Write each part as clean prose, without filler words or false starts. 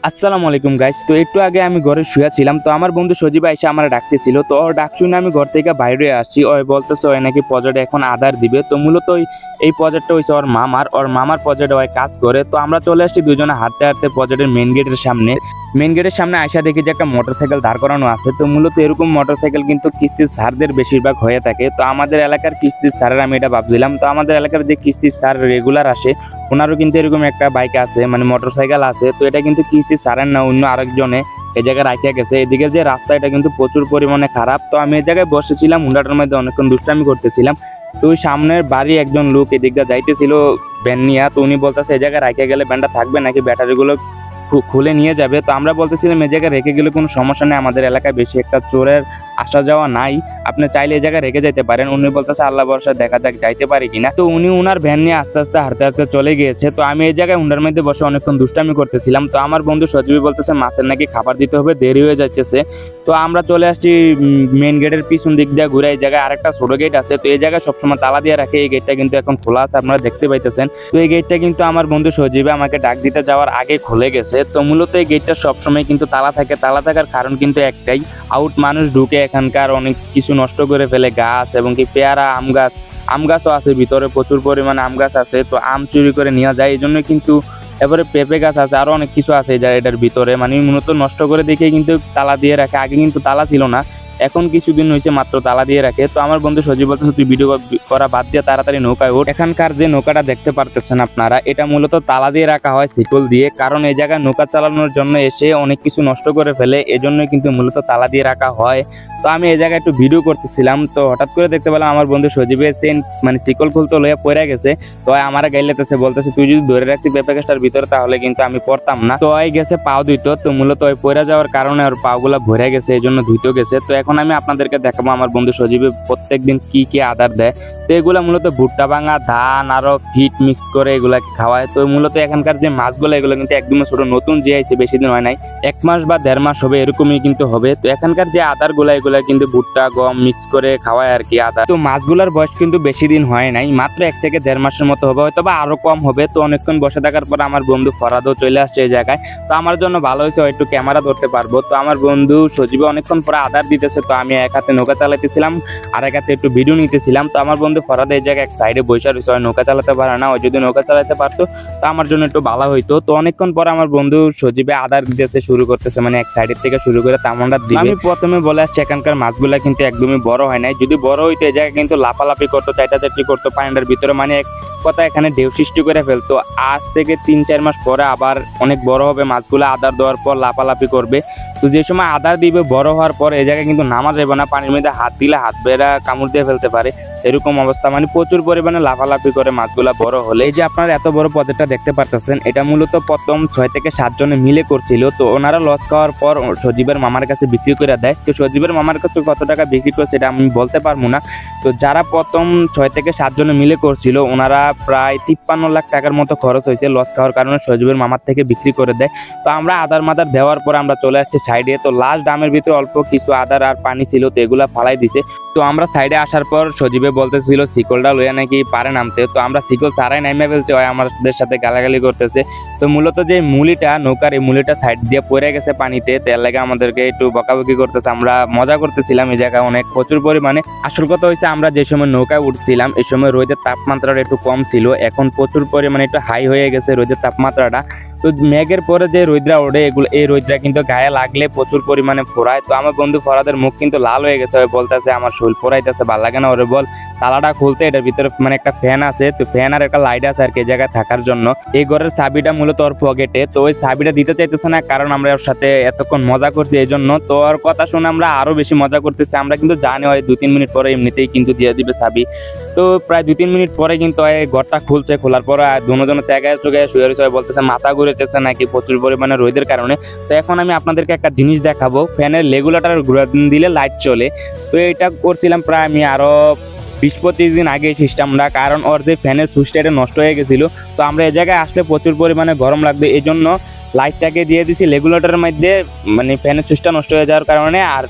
আসসালামু আলাইকুম গাইস। তো একটু আগে আমি ঘরে শুয়েছিলাম, তো আমার বন্ধু সজীব এসে আমার ডাকতেছিল। তো ওর ডাক শুনে আমি ঘর থেকে বাইরে আসছি। ওই বলতেছে ওই নাকি প্রজেক্টে এখন আধার দিবে। তো মূলত এই প্রজেক্টটা হয়েছে ওর মামার প্রজেক্টে ওই কাজ করে। তো আমরা চলে আসছি দুজনে হাঁটতে হাঁটতে প্রজেক্টের মেন গেটের সামনে আইসা দেখি যে একটা মোটরসাইকেল দাঁড় করানো আছে। তো মূলত এরকম মোটরসাইকেল কিন্তু কিস্তির স্যারদের বেশিরভাগ হয়ে থাকে। তো আমাদের এলাকার কিস্তির স্যারের আমি এটা ভাবছিলাম। তো আমাদের এলাকার যে কিস্তির স্যার রেগুলার আসে, ওনারও কিন্তু এরকম একটা বাইক আছে, মানে মোটরসাইকেল আছে। তো এটা কিন্তু কিস্তি ছাড়েন না, অন্য আরেকজনে এই জায়গায় রাখিয়া গেছে। এদিকে যে রাস্তা, এটা কিন্তু প্রচুর পরিমাণে খারাপ। তো আমি এই জায়গায় বসেছিলাম, হুন্ডাটার মধ্যে অনেকক্ষণ দুষ্টামি করতেছিলাম। তো ওই সামনের বাড়ি একজন লোক এদিক দিয়ে যাইতেছিল ভ্যান নিয়ে। তো উনি বলতেছে এই জায়গায় রাখিয়া গেলে ভ্যানটা থাকবে নাকি ব্যাটারিগুলো খুলে নিয়ে যাবে। তো আমরা বলতেছিলাম এই জায়গায় রেখে গেলে কোনো সমস্যা নেই, আমাদের এলাকায় বেশি একটা চোরের আসা যাওয়া নাই, আপনি চাইলে এই জায়গায় রেখে যেতে পারেন। উনি বলতেছে আল্লাহ ভরসা, দেখা যাক যাইতে পারি কিনা। তো উনি উনার ভ্যান নিয়ে আস্তে আস্তে হাঁটতে হাঁটতে চলে গিয়েছে। তো আমি এই জায়গায় হুন্ডার মধ্যে বসে অনেকক্ষণ দুষ্টামি করতেছিলাম। তো আমার বন্ধু সজীবী বলতেছে মাছের নাকি খাবার দিতে হবে, দেরি হয়ে যাচ্ছে। তো আমরা চলে আসছি মেন গেটের পিছন দিক দিয়ে ঘুরে। এই জায়গায় আরেকটা ছোট গেট আছে, তো এই জায়গায় সবসময় তালা দিয়ে রাখে। এই গেটটা কিন্তু এখন খোলা আছে, আপনারা দেখতে পাইতেছেন। তো এই গেটটা কিন্তু আমার বন্ধু সজীবে আমাকে ডাক দিতে যাওয়ার আগে খুলে গেছে। তো মূলত এই গেটটা সবসময় কিন্তু তালা থাকে। তালা থাকার কারণ কিন্তু একটাই, আউট মানুষ ঢুকে এখানকার অনেক কিছু নষ্ট করে ফেলে, গাছ এবং কি পেয়ারা, আম গাছও আছে ভিতরে, প্রচুর পরিমাণে আম গাছ আছে। তো আম চুরি করে নেওয়া যায়, এই জন্য কিন্তু। এবারে পেঁপে গাছ আছে, আরো অনেক কিছু আছে এটার ভিতরে, মানে মূলত নষ্ট করে দেখে কিন্তু তালা দিয়ে রাখে। আগে কিন্তু তালা ছিল না, এখন কিছুদিন হয়েছে মাত্র তালা দিয়ে রাখে। তো আমার বন্ধু সজীব বলতেছে তুই ভিডিও করা বাদ দিয়ে তাড়াতাড়ি নৌকায় ওঠ। এখানকার যে নৌকাটা দেখতে পারতেছেন আপনারা, এটা মূলত তালা দিয়ে রাখা হয় শিকল দিয়ে, কারণ এই জায়গায় নৌকা চালানোর জন্য এসে অনেক কিছু নষ্ট করে ফেলে, এজন্য কিন্তু মূলত তালা দিয়ে রাখা হয়। তো আমি এই জায়গায় একটু ভিডিও করতেছিলাম, তো হঠাৎ করে দেখতে পেলাম আমার বন্ধু সজীবের চেন মানে শিকল খুলতে লইয়া পড়ে গেছে। তো আমার গাইলেতেছে, বলতেছে তুই যদি ধরে রাখতি পেঁপে গাছটার ভিতরে তাহলে কিন্তু আমি পড়তাম না। তো ওই গেছে পাও ধুইতো, তো মূলত ওই পড়ে যাওয়ার কারণে ওর পাগুলা ভরে গেছে, এই জন্য ধুইতে গেছে। তো এখন আমি আপনাদেরকে দেখাবো আমার বন্ধু সজীবে প্রত্যেকদিন কি কি আদার দেয়। তো এগুলা মূলত ভুট্টা ভাঙা, ধান আরো ফিট মিক্স করে এগুলাকে খাওয়ায়। তো মূলত এখানকার যে মাছগুলো, এগুলো কিন্তু একদম ছোট, নতুন যে আইছে, বেশি দিন হয় নাই, 1 মাস বা 1.5 মাস হবে, এরকমই কিন্তু হবে। তো এখানকার যে আদার গুলা, এগুলা কিন্তু ভুট্টা গম মিক্স করে খাওয়ায় আর কি আদা। তো মাছগুলার বয়স কিন্তু বেশি দিন হয় নাই, মাত্র 1 থেকে 1.5 মাসের মতো হবে, হয়তো বা আরো কম হবে। তো অনেকক্ষণ বসে থাকার পর আমার বন্ধু ফরাদও চলে আসছে এই জায়গায়। তো আমার জন্য ভালো হয়েছে, একটু ক্যামেরা ধরতে পারবো। তো আমার বন্ধু সজীবে অনেকক্ষণ পরে আদার দিতেছে। তো আমি এক হাতে নৌকা চালাইতেছিলাম, আর এক হাতে একটু ভিডিও নিতেছিলাম। তো আমার বন্ধু ফরাদ এই জায়গায় এক সাইডে বসে রয়েছে, নৌকা চালাতে পারে না। ওই যদি নৌকা চালাতে পারতো তো আমার জন্য একটু ভালো হইতো। তো অনেকক্ষণ পর আমার বন্ধু সজীবে আদার দিতেছে শুরু করতেছে, মানে এক সাইডের থেকে শুরু করে তামান্ডার দিকে। আমি প্রথমে বলে আসছি এখানকার মাছগুলা কিন্তু একদমই বড় হয় নাই, যদি বড় হইতো এই জায়গায় কিন্তু লাফালাফি করতো, চাইটাচাটি করতো পানিটার ভিতরে, মানে এক কথা এখানে ঢেউ সৃষ্টি করে ফেলতো। আজ থেকে 3-4 মাস পরে আবার অনেক বড় হবে মাছগুলো, আদার দেওয়ার পর লাফালাফি করবে। তো যে সময় আদার দিবে বড় হওয়ার পর এই জায়গায় কিন্তু নামা যাবে না, পানির মধ্যে হাত দিলে হাত বেড়া কামড় দিয়ে ফেলতে পারে, এরকম অবস্থা, মানে প্রচুর পরিমাণে লাফালাফি করে মাছগুলা বড় হলে। এই যে আপনারা এত বড় পথটা দেখতে পারতেছেন, এটা মূলত প্রথম 6 থেকে 7 জনে মিলে করছিল। তো ওনারা লস খাওয়ার পর সজীবের মামার কাছে বিক্রি করে দেয়। তো সজীবের মামার কাছে কত টাকা বিক্রি করছে এটা আমি বলতে পারবো না। তো যারা প্রথম 6 থেকে 7 জনে মিলে করছিল, ওনারা প্রায় 53 লাখ টাকার মতো খরচ হয়েছে লস খাওয়ার কারণে, সজীবের মামার থেকে বিক্রি করে দেয়। তো আমরা আদার মাদার দেওয়ার পর আমরা চলে আসছি সাইডে। তো লাস্ট ডামের ভিতরে অল্প কিছু আদার আর পানি ছিল, তো এগুলা ফালাই দিছে। তো আমরা সাইডে আসার পর সজীবে বলতেছিল শিকলটা লইয়া নাকি পারে নামতে। তো আমরা শিকল ছাড়াই নামে ফেলছি, ওই আমাদের সাথে গালাগালি করতেছে। তো মূলত যে মুলিটা, নৌকার এই মুলিটা সাইড দিয়ে পড়ে গেছে পানিতে, তেল লাগে আমাদেরকে একটু বকাবকি করতেছে। আমরা মজা করতেছিলাম এই জায়গায় অনেক প্রচুর পরিমাণে। আসল কথা হয়েছে আমরা যে সময় নৌকায় উঠছিলাম এই সময় রোদের তাপমাত্রাটা একটু কম ছিল, এখন প্রচুর পরিমাণে একটু হাই হয়ে গেছে রোদের তাপমাত্রাটা। তো মেঘের পরে যে রোদরা ওঠে, এগুলো এই রোদরা কিন্তু গায়ে লাগলে প্রচুর পরিমাণে ফোড়ায়। তো আমার বন্ধু ফরাদের মুখ কিন্তু লাল হয়ে গেছে, বলতেছে আমার শরীর ফোড়াইতেছে, ভালো লাগে না। ওরে বল তালাটা খুলতে, এটার ভিতরে মানে একটা ফ্যান আছে, তো ফ্যান আর একটা লাইট আছে আর কি জায়গায় থাকার জন্য। এই ঘরের চাবিটা মূলত ওর পকেটে, তো ওই চাবিটা দিতে চাইতেছে না, কারণ আমরা ওর সাথে এতক্ষণ মজা করছি এই জন্য। তো ওর কথা শুনে আমরা আরো বেশি মজা করতেছি। আমরা কিন্তু জানি হয় 2-3 মিনিট পরে এমনিতেই কিন্তু দিয়ে দিবে চাবি। তো প্রায় 2-3 মিনিট পরে কিন্তু ঘরটা খুলছে, খোলার পরে দুজনের জায়গায় চোখে শুয়ে রয়েছে, বলতেছে মাথা ঘুরেতেছে নাকি প্রচুর পরিমাণে রোদের কারণে। তো এখন আমি আপনাদেরকে একটা জিনিস দেখাবো, ফ্যানের রেগুলেটর ঘুরে দিলে লাইট চলে। তো এটা করছিলাম প্রায় আমি আরো 20-25 দিন আগে সিস্টেমটা, কারণ ওর যে ফ্যানের সুইচটা এটা নষ্ট হয়ে গেছিল। তো আমরা এই জায়গায় আসলে প্রচুর পরিমাণে গরম লাগবে, এই জন্য লাইটটাকে দিয়ে দিছি রেগুলেটরের মধ্যে, মানে ফ্যানের সুইচটা নষ্ট হয়ে যাওয়ার কারণে। আর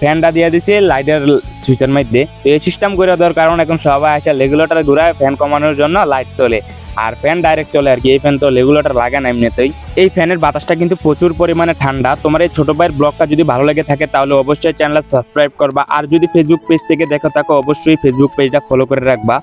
ফ্যানটা দিয়ে দিছি লাইটের সুইচের মধ্যে। তো এই সিস্টেম করে দেওয়ার কারণ এখন সবাই আসে রেগুলেটর ঘুরায় ফ্যান কমানোর জন্য লাইট চলে, আর ফ্যান ডাইরেক্ট চলে আর কি। এই ফ্যান তো রেগুলেটর লাগে না এমনিতেই। এই ফ্যানের বাতাসটা কিন্তু প্রচুর পরিমাণে ঠান্ডা। তোমার এই ছোট ভাইয়ের ব্লগটা যদি ভালো লেগে থাকে তাহলে অবশ্যই চ্যানেলটা সাবস্ক্রাইব করবা, আর যদি ফেসবুক পেজ থেকে দেখো থাকো অবশ্যই ফেসবুক পেজটা ফলো করে রাখবা।